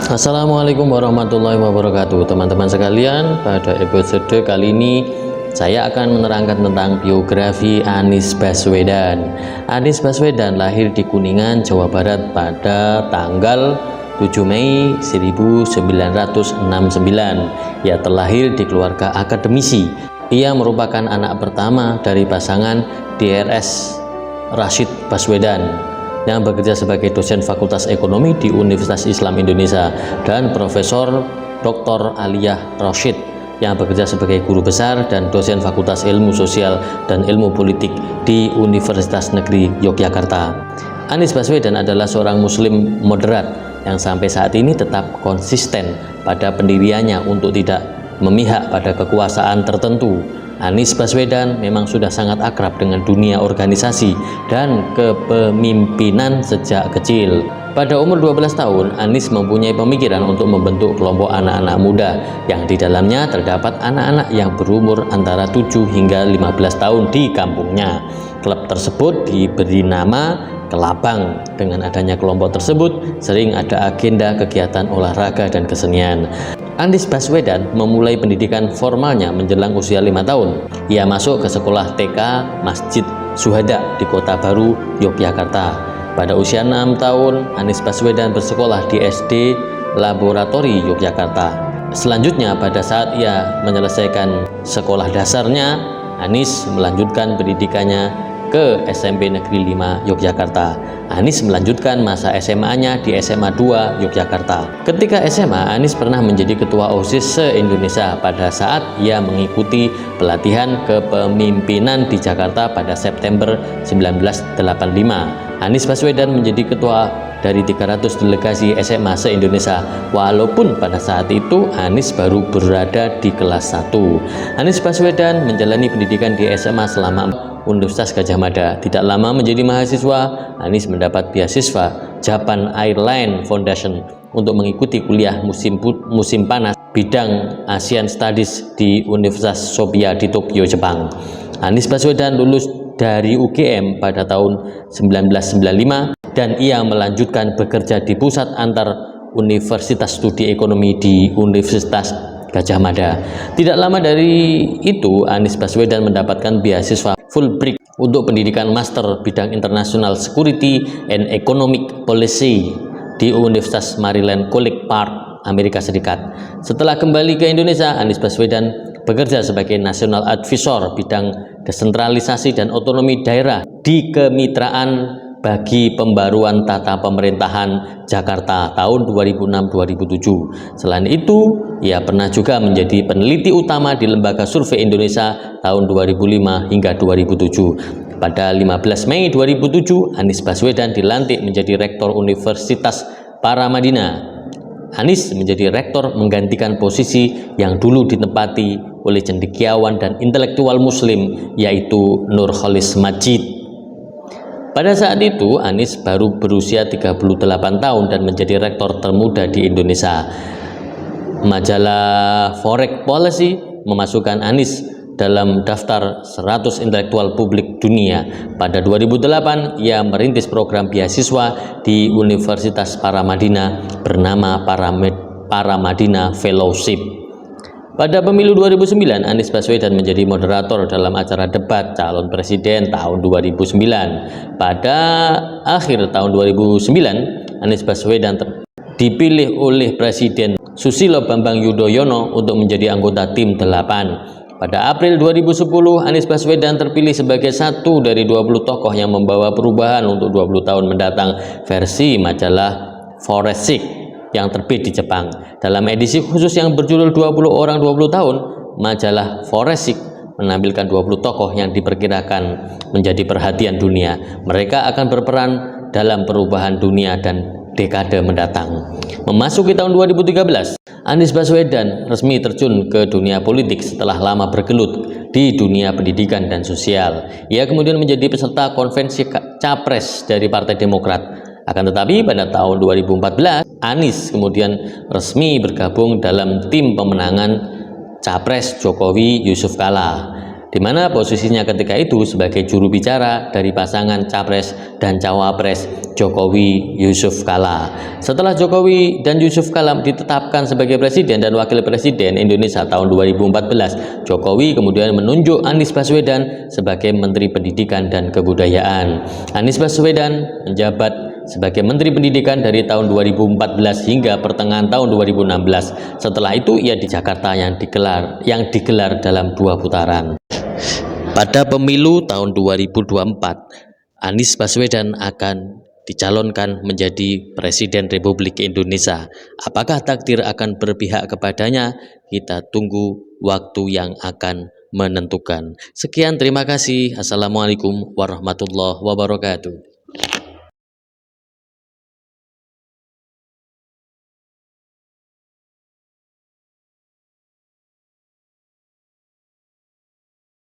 Assalamualaikum warahmatullahi wabarakatuh, teman-teman sekalian. Pada episode kali ini saya akan menerangkan tentang biografi Anies Baswedan. Anies Baswedan lahir di Kuningan, Jawa Barat pada tanggal 7 Mei 1969. Ia terlahir di keluarga akademisi. Ia merupakan anak pertama dari pasangan Drs. Rashid Baswedan yang bekerja sebagai dosen Fakultas Ekonomi di Universitas Islam Indonesia, dan Profesor Dr. Aliyah Rashid yang bekerja sebagai guru besar dan dosen Fakultas Ilmu Sosial dan Ilmu Politik di Universitas Negeri Yogyakarta. Anies Baswedan adalah seorang muslim moderat yang sampai saat ini tetap konsisten pada pendiriannya untuk tidak memihak pada kekuasaan tertentu. Anies Baswedan memang sudah sangat akrab dengan dunia organisasi dan kepemimpinan sejak kecil. Pada umur 12 tahun, Anies mempunyai pemikiran untuk membentuk kelompok anak-anak muda yang di dalamnya terdapat anak-anak yang berumur antara 7 hingga 15 tahun di kampungnya. Klub tersebut diberi nama Kelabang. Dengan adanya kelompok tersebut, sering ada agenda kegiatan olahraga dan kesenian. Anies Baswedan memulai pendidikan formalnya menjelang usia 5 tahun. Ia masuk ke sekolah TK Masjid Syuhada di Kota Baru, Yogyakarta. Pada usia 6 tahun, Anies Baswedan bersekolah di SD Laboratori Yogyakarta. Selanjutnya, pada saat ia menyelesaikan sekolah dasarnya, Anies melanjutkan pendidikannya ke SMP Negeri 5 Yogyakarta. Anies melanjutkan masa SMA-nya di SMA 2 Yogyakarta. Ketika SMA, Anies pernah menjadi ketua OSIS se-Indonesia pada saat ia mengikuti pelatihan kepemimpinan di Jakarta pada September 1985. Anies Baswedan menjadi ketua dari 300 delegasi SMA se-Indonesia, walaupun pada saat itu Anies baru berada di kelas 1. Anies Baswedan menjalani pendidikan di SMA selama Universitas Gadjah Mada. Tidak lama menjadi mahasiswa, Anies mendapat beasiswa Japan Airline Foundation untuk mengikuti kuliah musim panas bidang Asian Studies di Universitas Sophia di Tokyo, Jepang. Anies Baswedan lulus dari UGM pada tahun 1995 dan ia melanjutkan bekerja di Pusat Antar Universitas Studi Ekonomi di Universitas Gadjah Mada. Tidak lama dari itu, Anies Baswedan mendapatkan beasiswa Fulbright untuk pendidikan master bidang International Security and Economic Policy di Universitas Maryland College Park, Amerika Serikat. Setelah kembali ke Indonesia, Anies Baswedan bekerja sebagai National Advisor bidang desentralisasi dan otonomi daerah di Kemitraan bagi Pembaruan Tata Pemerintahan Jakarta tahun 2006-2007. Selain itu, ia pernah juga menjadi peneliti utama di Lembaga Survei Indonesia tahun 2005 hingga 2007. Pada 15 Mei 2007, Anies Baswedan dilantik menjadi Rektor Universitas Paramadina. Anies menjadi rektor menggantikan posisi yang dulu ditempati oleh cendekiawan dan intelektual muslim, yaitu Nurcholish Madjid. Pada saat itu, Anies baru berusia 38 tahun dan menjadi rektor termuda di Indonesia. Majalah Foreign Policy memasukkan Anies dalam daftar 100 intelektual publik dunia. Pada 2008, ia merintis program beasiswa di Universitas Paramadina bernama Paramadina Fellowship. Pada pemilu 2009, Anies Baswedan menjadi moderator dalam acara debat calon presiden tahun 2009. Pada akhir tahun 2009, Anies Baswedan dipilih oleh Presiden Susilo Bambang Yudhoyono untuk menjadi anggota tim 8. Pada April 2010, Anies Baswedan terpilih sebagai satu dari 20 tokoh yang membawa perubahan untuk 20 tahun mendatang versi majalah Forensic yang terbit di Jepang. Dalam edisi khusus yang berjudul 20 orang 20 tahun, majalah Forensic menampilkan 20 tokoh yang diperkirakan menjadi perhatian dunia. Mereka akan berperan dalam perubahan dunia dan dekade mendatang. Memasuki tahun 2013, Anies Baswedan resmi terjun ke dunia politik setelah lama bergelut di dunia pendidikan dan sosial. Ia kemudian menjadi peserta konvensi Capres dari Partai Demokrat. Akan tetapi pada tahun 2014, Anies kemudian resmi bergabung dalam tim pemenangan Capres Jokowi Yusuf Kala. di mana posisinya ketika itu sebagai juru bicara dari pasangan Capres dan Cawapres Jokowi Yusuf Kala. Setelah Jokowi dan Yusuf Kala ditetapkan sebagai presiden dan wakil presiden Indonesia tahun 2014, Jokowi kemudian menunjuk Anies Baswedan sebagai Menteri Pendidikan dan Kebudayaan. Anies Baswedan menjabat sebagai Menteri Pendidikan dari tahun 2014 hingga pertengahan tahun 2016. Setelah itu ia di Jakarta yang digelar dalam 2 putaran. Pada pemilu tahun 2024, Anies Baswedan akan dicalonkan menjadi Presiden Republik Indonesia. Apakah takdir akan berpihak kepadanya? Kita tunggu waktu yang akan menentukan. Sekian, terima kasih. Assalamualaikum warahmatullahi wabarakatuh.